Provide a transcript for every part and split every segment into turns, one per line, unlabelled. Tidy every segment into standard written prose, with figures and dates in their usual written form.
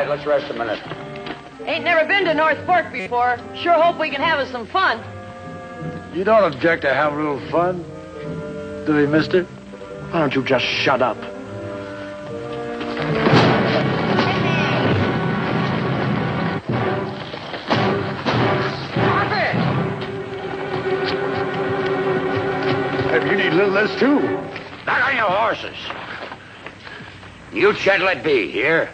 Let's rest a minute.
Ain't never been to North Fork before. Sure hope we can have us some fun.
You don't object to have a little fun, do you, mister? Why don't you just shut up?
Stop it!
If you need a little less, too.
Back on your horses. You, Chet, let be, here.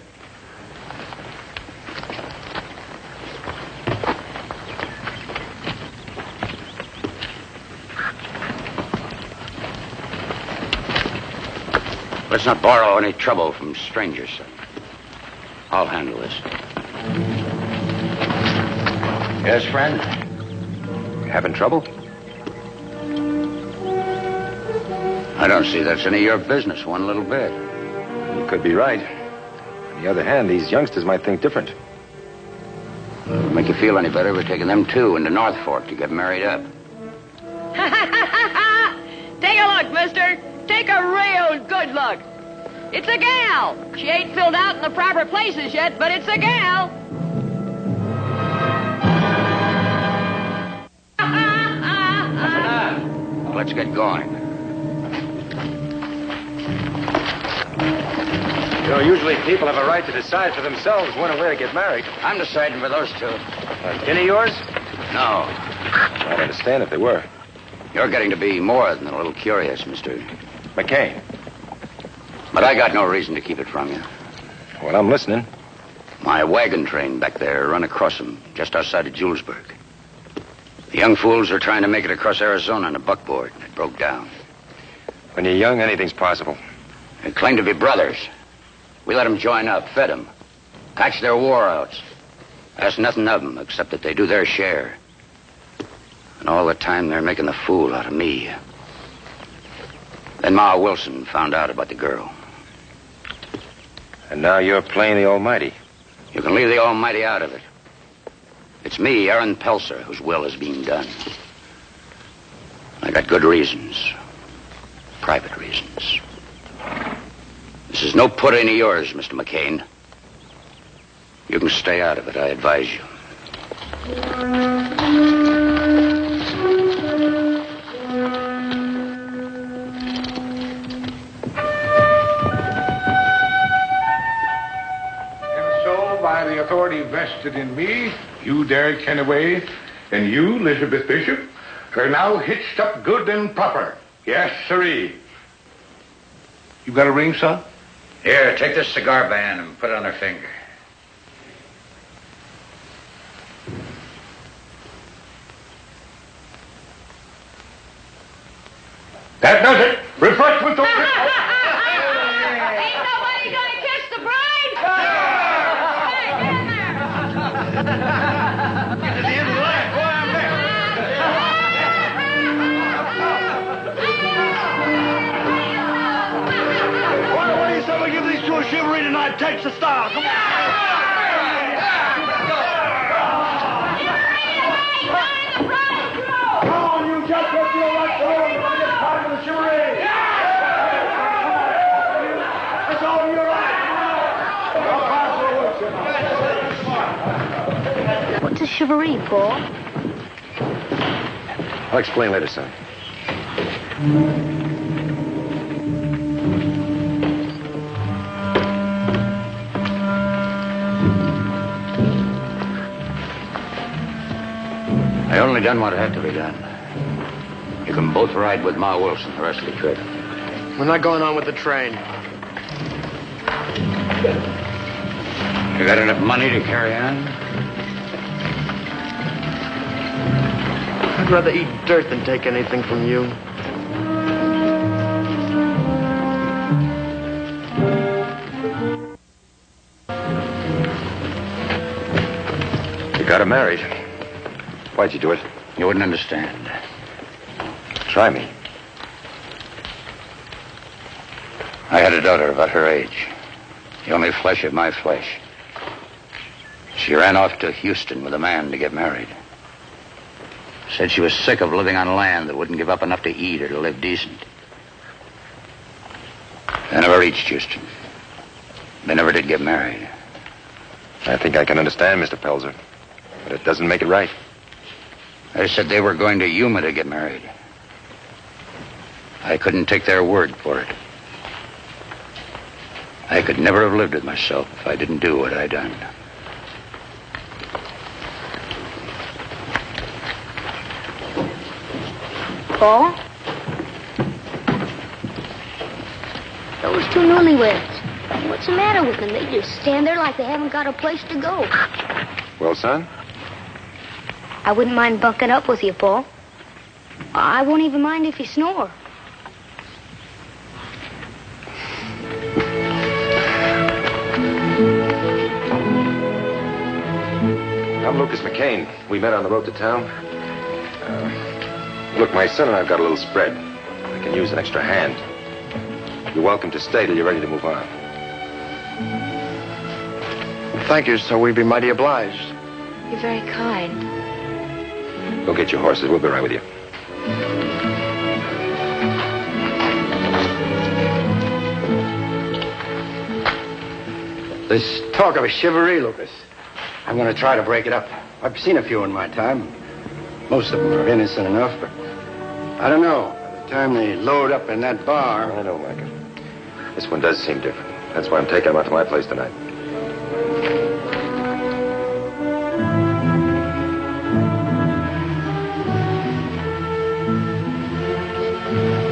Let's not borrow any trouble from strangers, son. I'll handle this.
Yes, friend? Having trouble?
I don't see that's any of your business one little bit.
You could be right. On the other hand, these youngsters might think different.
Well, it'll make you feel any better, we're taking them, too, into North Fork to get married up.
Take a look, mister. Take a real good look. It's a gal. She ain't filled out in the proper places yet, but it's a gal.
That's enough. Well, let's get going.
You know, usually people have a right to decide for themselves when and where to get married.
I'm deciding for those two.
Kin of yours?
No.
I'd understand if they were.
You're getting to be more than a little curious, Mr.
McCain.
But I got no reason to keep it from you.
Well, I'm listening.
My wagon train back there run across them just outside of Julesburg. The young fools are trying to make it across Arizona on a buckboard. It broke down.
When you're young, anything's possible.
They claim to be brothers. We let them join up, fed them, catch their war outs. Ask nothing of them except that they do their share. And all the time they're making the fool out of me. Then Ma Wilson found out about the girl.
And now you're playing the Almighty.
You can leave the Almighty out of it. It's me, Aaron Pelser, whose will is being done. I got good reasons. Private reasons. This is no put any of yours, Mr. McCain. You can stay out of it, I advise you.
By the authority vested in me, you, Derek Kennaway, and you, Elizabeth Bishop, are now hitched up good and proper. Yes, sirree. You got a ring, son?
Here, take this cigar band and put it on her finger.
That does it. Refreshment over.
Ain't nobody gonna kiss the bride? Hey, get in there.
At the end of the line, boy, I'm there.
Why don't you someone give these two a Shivaree tonight? Takes the star. Come on. Come on, you just get your right to it. It's time for the Shivaree. That's all you're right.
What's a Shivaree, Paul?
I'll explain later, son.
I only done what had to be done. You can both ride with Ma Wilson the rest of the trip.
We're not going on with the train.
You got enough money to carry on?
I'd rather eat dirt than take anything from you.
You got her married. Why'd you do it?
You wouldn't understand.
Try me.
I had a daughter about her age. The only flesh of my flesh. She ran off to Houston with a man to get married. Said she was sick of living on land that wouldn't give up enough to eat or to live decent. They never reached Houston. They never did get married.
I think I can understand, Mr. Pelzer. But it doesn't make it right.
They said they were going to Yuma to get married. I couldn't take their word for it. I could never have lived with myself if I didn't do what I done.
Paul? Those two newlyweds. What's the matter with them? They just stand there like they haven't got a place to go.
Well, son?
I wouldn't mind bunking up with you, Paul. I won't even mind if you snore.
I'm Lucas McCain. We met on the road to town. Look, my son and I've got a little spread. I can use an extra hand. You're welcome to stay till you're ready to move on.
Thank you, sir. We'd be mighty obliged.
You're very kind.
Go get your horses. We'll be right with you.
This talk of a Shivaree, Lucas. I'm going to try to break it up. I've seen a few in my time. Most of them are innocent enough, but I don't know. By the time they load up in that bar...
I know, Micah. This one does seem different. That's why I'm taking him out to my place tonight.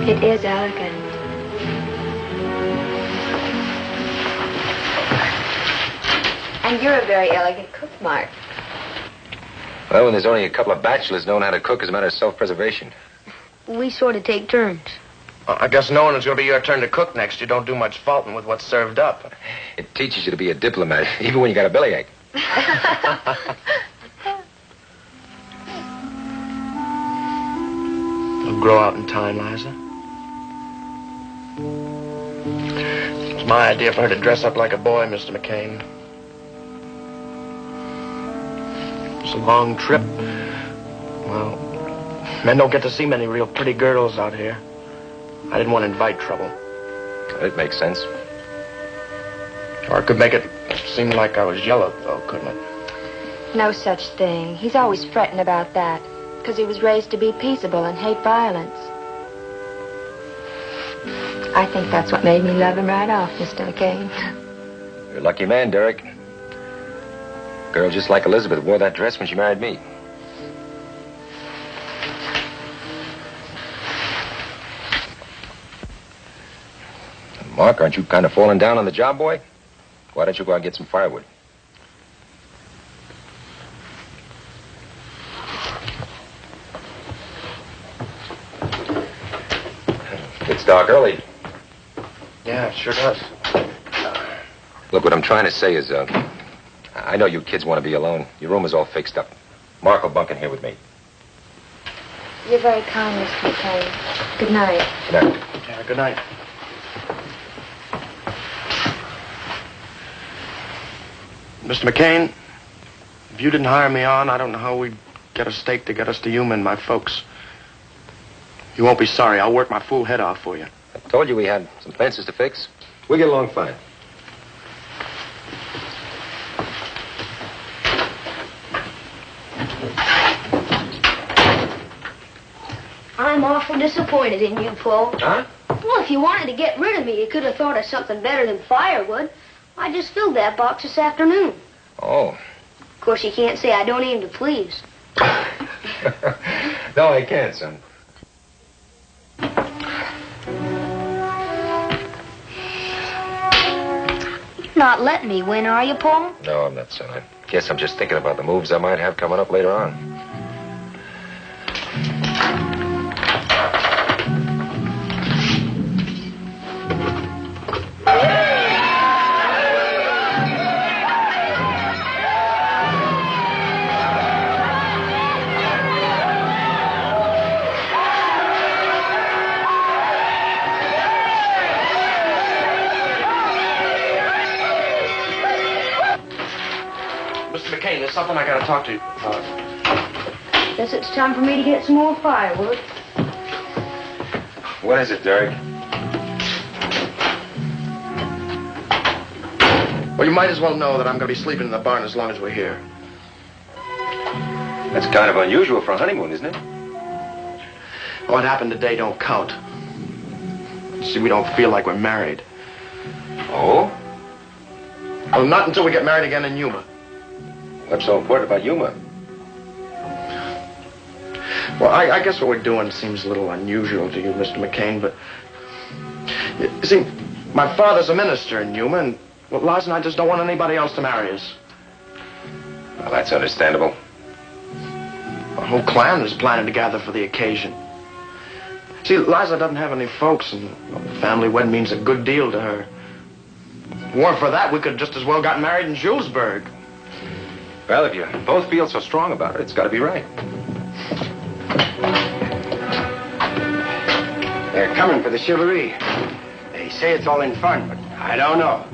It is elegant.
And you're a very elegant cook, Mark.
Well, when there's only a couple of bachelors knowing how to cook as a matter of self-preservation.
We sort of take turns.
I guess knowing it's going to be your turn to cook next, you don't do much faulting with what's served up.
It teaches you to be a diplomat, even when you got a bellyache.
It'll grow out in time, Liza. It's my idea for her to dress up like a boy, Mr. McCain. It's a long trip. Well, men don't get to see many real pretty girls out here. I didn't want to invite trouble.
It makes sense.
Or I could make it seem like I was yellow, though, couldn't it?
No such thing. He's always fretting about that, because he was raised to be peaceable and hate violence. I think that's what made me love him right off, Mr. McCain.
You're a lucky man, Derek. A girl just like Elizabeth wore that dress when she married me. Mark, aren't you kind of falling down on the job, boy? Why don't you go out and get some firewood? It's dark early.
Yeah, it sure does.
Look, what I'm trying to say is, I know you kids want to be alone. Your room is all fixed up. Mark will bunk in here with me.
You're very kind, Mr. McCain. Good night.
Good night.
Yeah, good night. Mr. McCain, if you didn't hire me on, I don't know how we'd get a stake to get us to Yuma and my folks. You won't be sorry. I'll work my fool head off for you.
I told you we had some fences to fix. We'll get along fine.
I'm awful disappointed in you, Paul.
Huh?
Well, if you wanted to get rid of me, you could have thought of something better than firewood. I just filled that box this afternoon.
Oh.
Of course, you can't say I don't aim to please.
No, I can't, son.
You're not letting me win, are you, Paul?
No, I'm not, son. I guess I'm just thinking about the moves I might have coming up later on.
Mr. McCain, there's something I gotta talk to you about.
Guess it's time for me to get some more firewood.
What is it, Derek?
Well, you might as well know that I'm going to be sleeping in the barn as long as we're here.
That's kind of unusual for a honeymoon, isn't it?
What happened today don't count. See, we don't feel like we're married.
Oh?
Well, not until we get married again in Yuma.
What's so important about Yuma?
Well, I guess what we're doing seems a little unusual to you, Mr. McCain, but... You see, my father's a minister in Yuma, and well, Lars and I just don't want anybody else to marry us.
Well, that's understandable.
The whole clan is planning to gather for the occasion. See, Liza doesn't have any folks, and well, the family wedding means a good deal to her. If it weren't for that, we could just as well got married in Julesburg.
Well, if you both feel so strong about it, it's got to be right.
They're coming for the Shivaree. They say it's all in fun, but I don't know.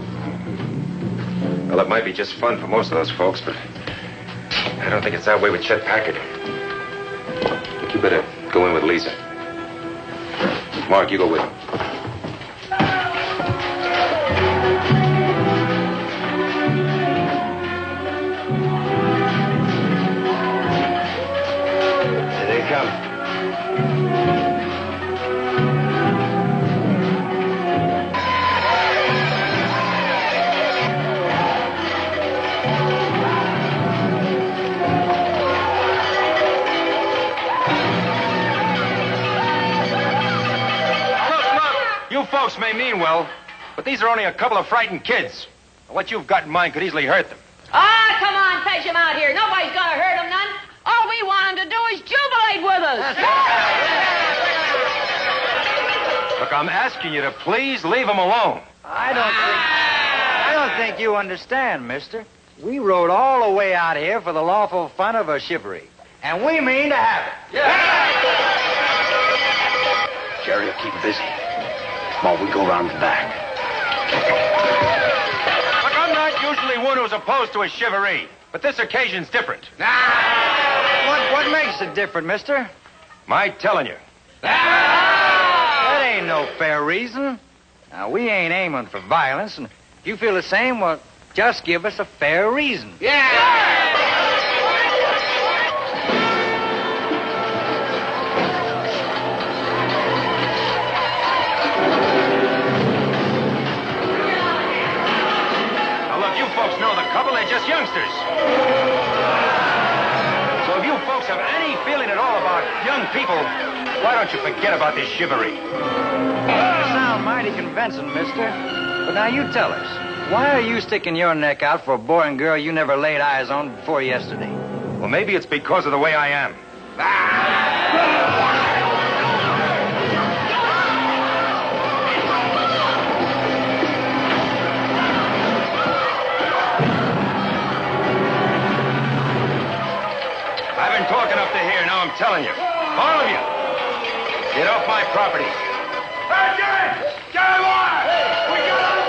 Well, it might be just fun for most of those folks, but I don't think it's that way with Chet Packard. I think you better go in with Lisa. Mark, you go with him.
Here they come.
You folks may mean well, but these are only a couple of frightened kids. What you've got in mind could easily hurt them.
Ah, come on, fetch him out here. Nobody's gonna hurt him none. All we want him to do is jubilate with us.
Look, I'm asking you to please leave them alone.
I don't think you understand, mister. We rode all the way out here for the lawful fun of a Shivaree. And we mean to have it.
Jerry will keep busy. Come on, we go around the back.
Look, I'm not usually one who's opposed to a Shivaree, but this occasion's different.
What makes it different, mister?
My telling you.
That ain't no fair reason. Now, we ain't aiming for violence, and if you feel the same, well, just give us a fair reason.
Folks know the couple, they're just youngsters. So if you folks have any feeling at all about young people, why don't you forget about this Shivaree?
You sound mighty convincing, mister. But now you tell us, why are you sticking your neck out for a boy and girl you never laid eyes on before yesterday?
Well, maybe it's because of the way I am. I've been talking up to here, now I'm telling you. All of you, get off my property. Hey, Jerry! Jerry, boy! We got him!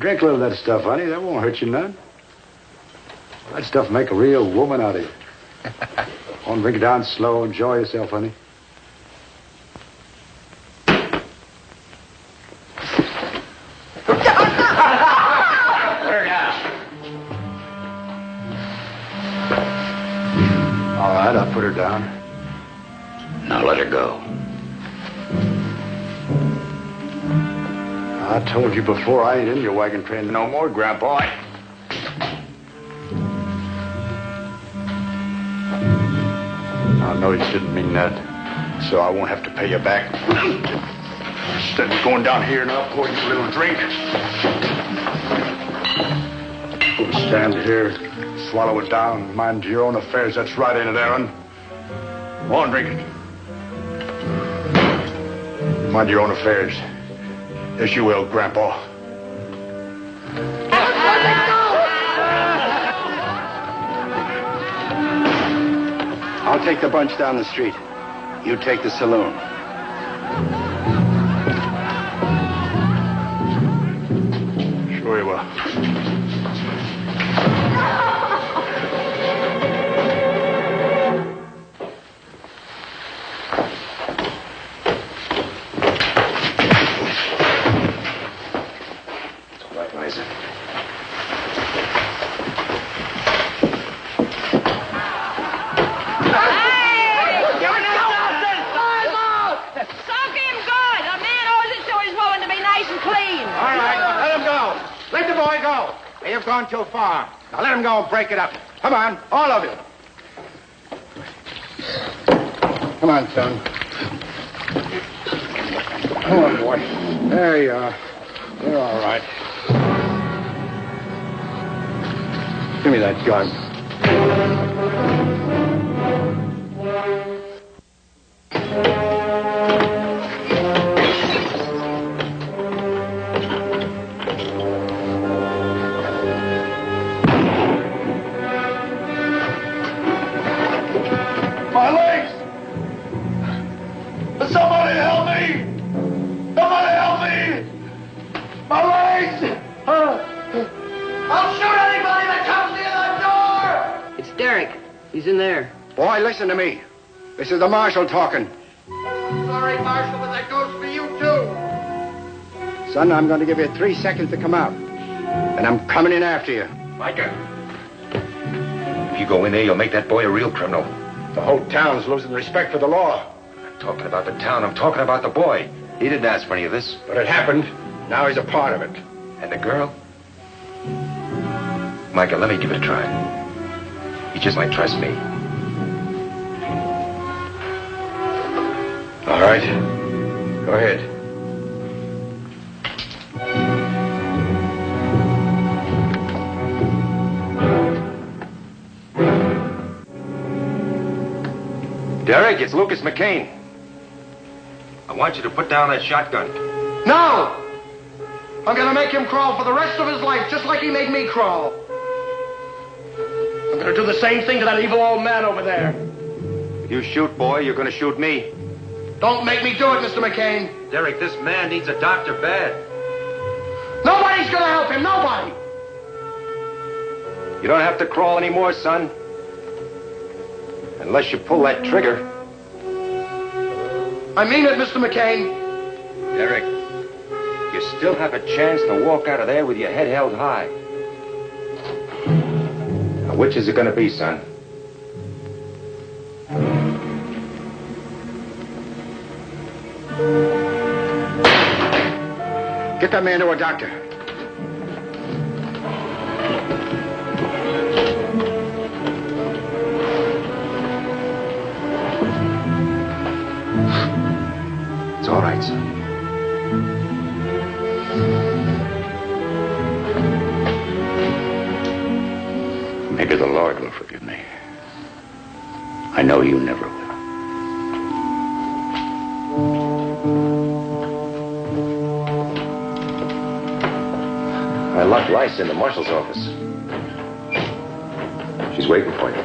Drink a little of that stuff, honey. That won't hurt you none. That stuff make a real woman out of you. On, drink it down slow. Enjoy yourself, honey. All right, I'll put her down.
Now let her go.
I told you before, I ain't in your wagon train no more, Grandpa. I know you didn't mean that, so I won't have to pay you back. Instead of going down here and I'll pour you a little drink. Stand here, swallow it down, mind your own affairs. That's right, ain't it, Aaron? Go on, drink it. Mind your own affairs. Yes, you will, Grandpa.
I'll take the bunch down the street. You take the saloon.
Sure you will.
You've gone too far. Now let him go and break it up. Come on, all of you. Come on, son. Come on, boy. There you are. You're all right. Give me that gun.
My legs! Somebody help me! Somebody help me! My legs! I'll shoot anybody that comes near that door!
It's Derek. He's in there.
Boy, listen to me. This is the marshal talking.
Sorry, Marshal, but that goes for you, too.
Son, I'm going to give you 3 seconds to come out. And I'm coming in after you.
Micah. If you go in there, you'll make that boy a real criminal.
The whole town's losing respect for the law.
I'm not talking about the town. I'm talking about the boy. He didn't ask for any of this.
But it happened. Now he's a part of it.
And the girl? Micah, let me give it a try. You just might trust me.
All right. Go ahead.
Derek, it's Lucas McCain. I want you to put down that shotgun.
No! I'm gonna make him crawl for the rest of his life, just like he made me crawl. I'm gonna do the same thing to that evil old man over there.
If you shoot, boy, you're going to shoot me.
Don't make me do it, Mr. McCain.
Derek, this man needs a doctor bad.
Nobody's gonna help him, nobody!
You don't have to crawl anymore, son. Unless you pull that trigger.
I mean it, Mr. McCain.
Derek, you still have a chance to walk out of there with your head held high. Now, which is it going to be, son?
Get that man to a doctor.
It's all right, son.
Maybe the Lord will forgive me. I know you never will.
I locked Rice in the marshal's office. She's waiting for you.